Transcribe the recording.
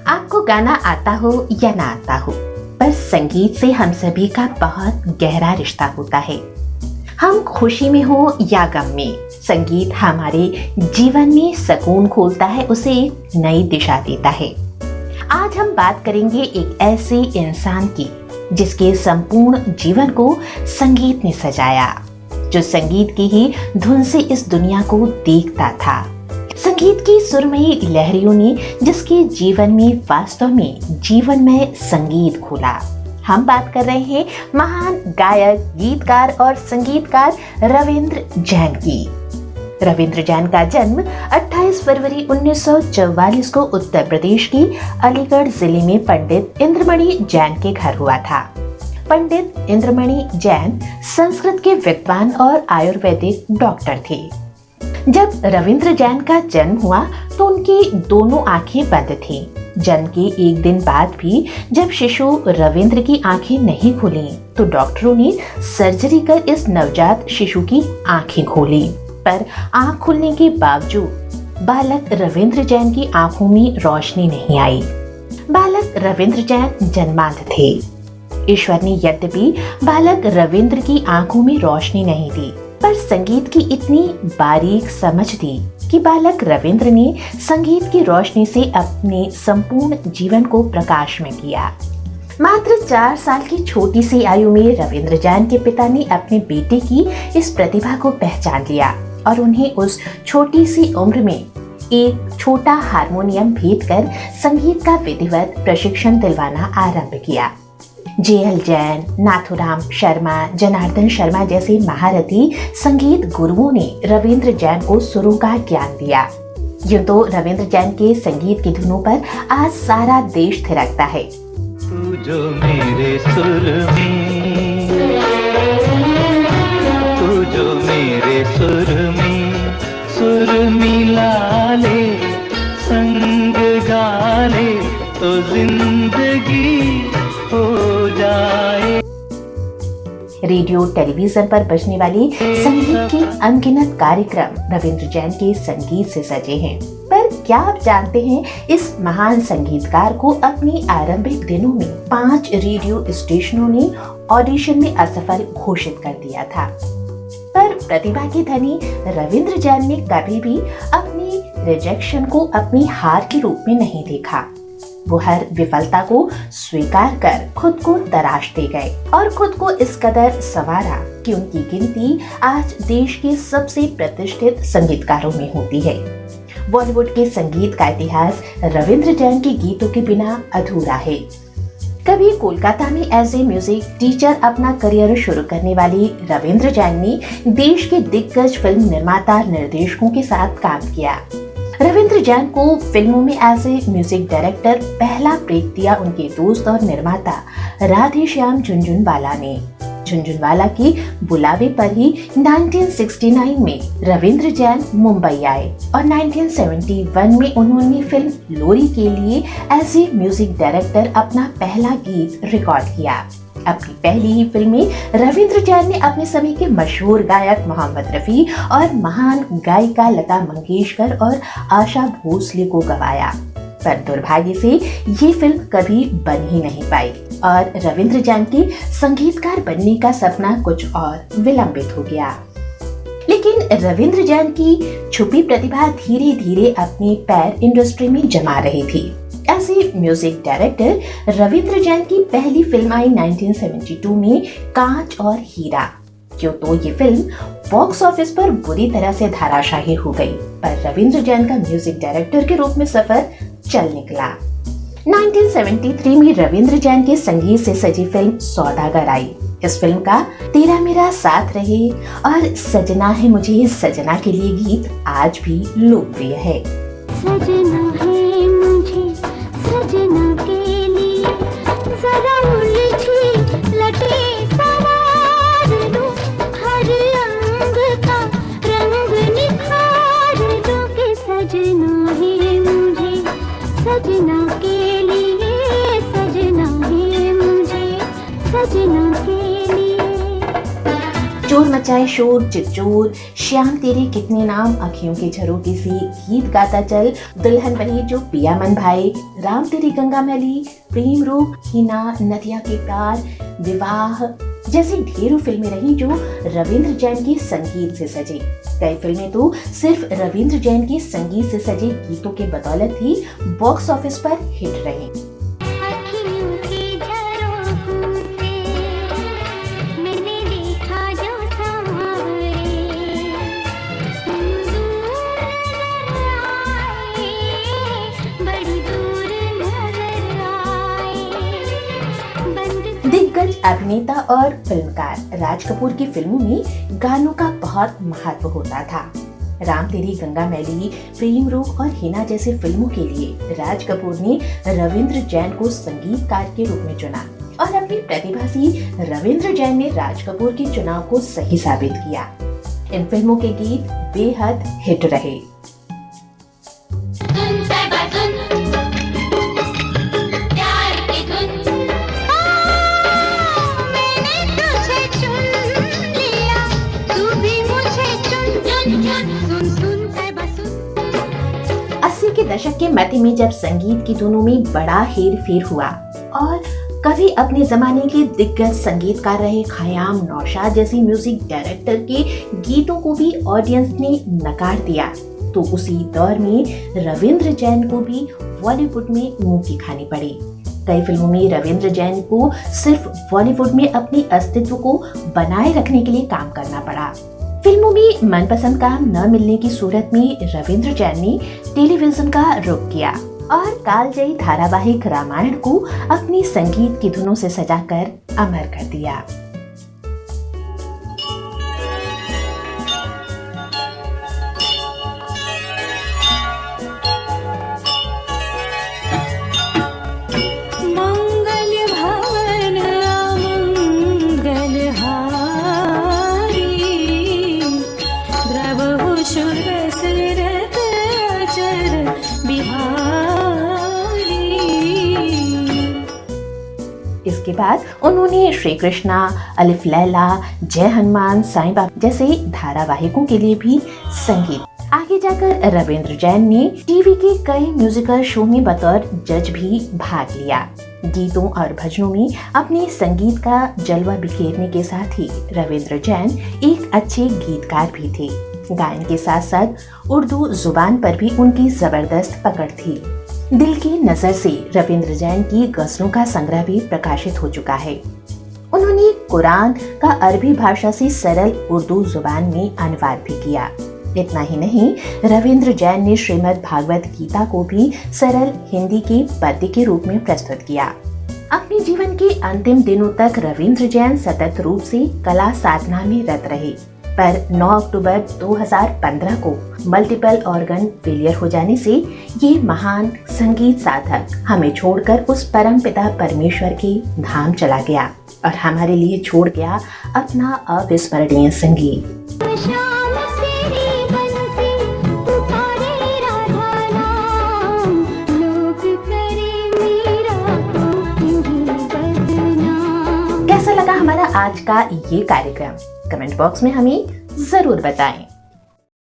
आपको गाना आता हो या ना आता हो, पर संगीत से हम सभी का बहुत गहरा रिश्ता होता है। हम खुशी में हो या गम में, संगीत हमारे जीवन में सुकून खोलता है, उसे एक नई दिशा देता है। आज हम बात करेंगे एक ऐसे इंसान की जिसके संपूर्ण जीवन को संगीत ने सजाया, जो संगीत की ही धुन से इस दुनिया को देखता था। संगीत की सुरमई लहरियों ने जिसके जीवन में वास्तव में जीवनमय संगीत खोला। हम बात कर रहे हैं महान गायक, गीतकार और संगीतकार रविंद्र जैन की। रविंद्र जैन का जन्म 28 फरवरी 1944 को उत्तर प्रदेश की अलीगढ़ जिले में पंडित इंद्रमणि जैन के घर हुआ था। पंडित इंद्रमणि जैन संस्कृत के विद्वान और आयुर्वेदिक डॉक्टर थे। जब रविंद्र जैन का जन्म हुआ तो उनकी दोनों आंखें बंद थीं। जन्म के एक दिन बाद भी जब शिशु रविंद्र की आंखें नहीं खुली तो डॉक्टरों ने सर्जरी कर इस नवजात शिशु की आंखें खोली, पर आंख खुलने के बावजूद बालक रविंद्र जैन की आंखों में रोशनी नहीं आई। बालक रविंद्र जैन जन्मांध थे। ईश्वर ने यद्यपि बालक रविंद्र की आंखों में रोशनी नहीं दी, पर संगीत की इतनी बारीक समझ दी कि बालक रविंद्र ने संगीत की रोशनी से अपने संपूर्ण जीवन को प्रकाश में किया। मात्र 4 साल की छोटी सी आयु में रविंद्र जैन के पिता ने अपने बेटे की इस प्रतिभा को पहचान लिया और उन्हें उस छोटी सी उम्र में एक छोटा हारमोनियम भेंट कर संगीत का विधिवत प्रशिक्षण दिलवाना आरंभ किया। JL जैन, नाथुराम शर्मा, जनार्दन शर्मा जैसे महारथी संगीत गुरुओं ने रविंद्र जैन को सुरों का ज्ञान दिया। यूं तो रविंद्र जैन के संगीत की धुनों पर आज सारा देश थिरकता है। तू जो मेरे सुर में सुर मिला ले, संग गा ले तो जिंदगी हो जाए। रेडियो टेलीविजन पर बजने वाली संगीत के अनगिनत कार्यक्रम रविंद्र जैन के संगीत से सजे हैं। पर क्या आप जानते हैं, इस महान संगीतकार को अपने आरंभिक दिनों में 5 रेडियो स्टेशनों ने ऑडिशन में असफल घोषित कर दिया था। पर प्रतिभा के धनी रविंद्र जैन ने कभी भी अपनी रिजेक्शन को अपनी हार के रूप में नहीं देखा। वो हर विफलता को स्वीकार कर खुद को तराशते गए और खुद को इस कदर संवारा कि उनकी गिनती आज देश के सबसे प्रतिष्ठित संगीतकारों में होती है। बॉलीवुड के संगीत का इतिहास रविंद्र जैन के गीतों के बिना अधूरा है। कभी कोलकाता में एज ए म्यूजिक टीचर अपना करियर शुरू करने वाली रविंद्र जैन ने देश के दिग्गज फिल्म निर्माता निर्देशकों के साथ काम किया। रविंद्र जैन को फिल्मों में एज ए म्यूजिक डायरेक्टर पहला ब्रेक दिया उनके दोस्त और निर्माता राधेश्याम झुनझुनवाला ने। झुनझुनवाला के बुलावे पर ही 1969 में रविंद्र जैन मुंबई आए और 1971 में उन्होंने फिल्म लोरी के लिए एज ए म्यूजिक डायरेक्टर अपना पहला गीत रिकॉर्ड किया। अपनी पहली ही फिल्म में रविंद्र जैन ने अपने समय के मशहूर गायक मोहम्मद रफी और महान गायिका लता मंगेशकर और आशा भोसले को गवाया, पर दुर्भाग्य से ये फिल्म कभी बन ही नहीं पाई और रविंद्र जैन के संगीतकार बनने का सपना कुछ और विलंबित हो गया। लेकिन रविंद्र जैन की छुपी प्रतिभा धीरे धीरे अपने पैर इंडस्ट्री में जमा रही थी। ऐसे म्यूजिक डायरेक्टर रविंद्र जैन की पहली फिल्म आई 1972 में कांच और हीरा। क्यों तो ये फिल्म बॉक्स ऑफिस पर बुरी तरह से धराशायी हो गई, पर रविंद्र जैन का म्यूजिक डायरेक्टर के रूप में सफर चल निकला। 1973 में रविंद्र जैन के संगीत से सजी फिल्म सौदागर आई। इस फिल्म का तेरा मेरा साथ रहे और सजना है मुझे सजना के लिए गीत आज भी लोकप्रिय है। सजना है मुझे सजना के लिए जरा उलझी लटे सवार लो, हर अंग का रंग निखार लो के सजना है मुझे सजना के लिए, सजना है मुझे सजना के लिए। चोर मचाए शोर चिच्चोर, श्याम तेरे कितने नाम, अखियों के झरोके से गीत गाता चल, दुल्हन बनी जो पिया मन भाई, राम तेरी गंगा मैली, प्रेम रूप, हिना, नदिया के प्यार, विवाह जैसी ढेरों फिल्में रही जो रविंद्र जैन के संगीत से सजी। कई फिल्में तो सिर्फ रविंद्र जैन के संगीत से सजे गीतों के बदौलत ही बॉक्स ऑफिस पर हिट रही। दिग्गज अभिनेता और फिल्मकार राज कपूर की फिल्मों में गानों का बहुत महत्व होता था। राम तेरी गंगा मैली, प्रेम रूप और हिना जैसी फिल्मों के लिए राज कपूर ने रविंद्र जैन को संगीतकार के रूप में चुना और अपनी प्रतिभा से रविंद्र जैन ने राज कपूर के चुनाव को सही साबित किया। इन फिल्मों के गीत बेहद हिट रहे। के दशक के मध्य में जब संगीत की धुनों में बड़ा हेर फेर हुआ और कभी अपने जमाने के दिग्गज संगीतकार रहे खयाम नौशाद जैसी म्यूजिक डायरेक्टर के गीतों को भी ऑडियंस ने नकार दिया, तो उसी दौर में रविंद्र जैन को भी बॉलीवुड में मुंह की खानी पड़ी। कई फिल्मों में रविंद्र जैन को सिर्फ बॉलीवुड में अपने अस्तित्व को बनाए रखने के लिए काम करना पड़ा। फिल्मों में मनपसंद काम न मिलने की सूरत में रविंद्र जैन ने टेलीविजन का रुख किया और कालजयी धारावाहिक रामायण को अपनी संगीत की धुनों से सजाकर अमर कर दिया। इसके बाद उन्होंने श्री कृष्णा, अलिफ लैला, जय हनुमान, साईं बाबा जैसे धारावाहिकों के लिए भी संगीत। आगे जाकर रविंद्र जैन ने टीवी के कई म्यूजिकल शो में बतौर जज भी भाग लिया। गीतों और भजनों में अपने संगीत का जलवा बिखेरने के साथ ही रविंद्र जैन एक अच्छे गीतकार भी थे। गायन के साथ साथ उर्दू जुबान पर भी उनकी जबरदस्त पकड़ थी। दिल की नजर से रविंद्र जैन की गजलों का संग्रह भी प्रकाशित हो चुका है। उन्होंने कुरान का अरबी भाषा से सरल उर्दू जुबान में अनुवाद भी किया। इतना ही नहीं, रविंद्र जैन ने श्रीमद् भागवत गीता को भी सरल हिंदी के पद्य के रूप में प्रस्तुत किया। अपने जीवन के अंतिम दिनों तक रविंद्र जैन सतत रूप से कला साधना में रत रहे, पर 9 अक्टूबर 2015 को मल्टीपल ऑर्गन फेलियर हो जाने से ये महान संगीत साधक हमें छोड़कर उस परम पिता परमेश्वर के धाम चला गया और हमारे लिए छोड़ गया अपना अविस्मरणीय संगीत। कैसा लगा हमारा आज का ये कार्यक्रम? कमेंट बॉक्स में हमें जरूर बताएं।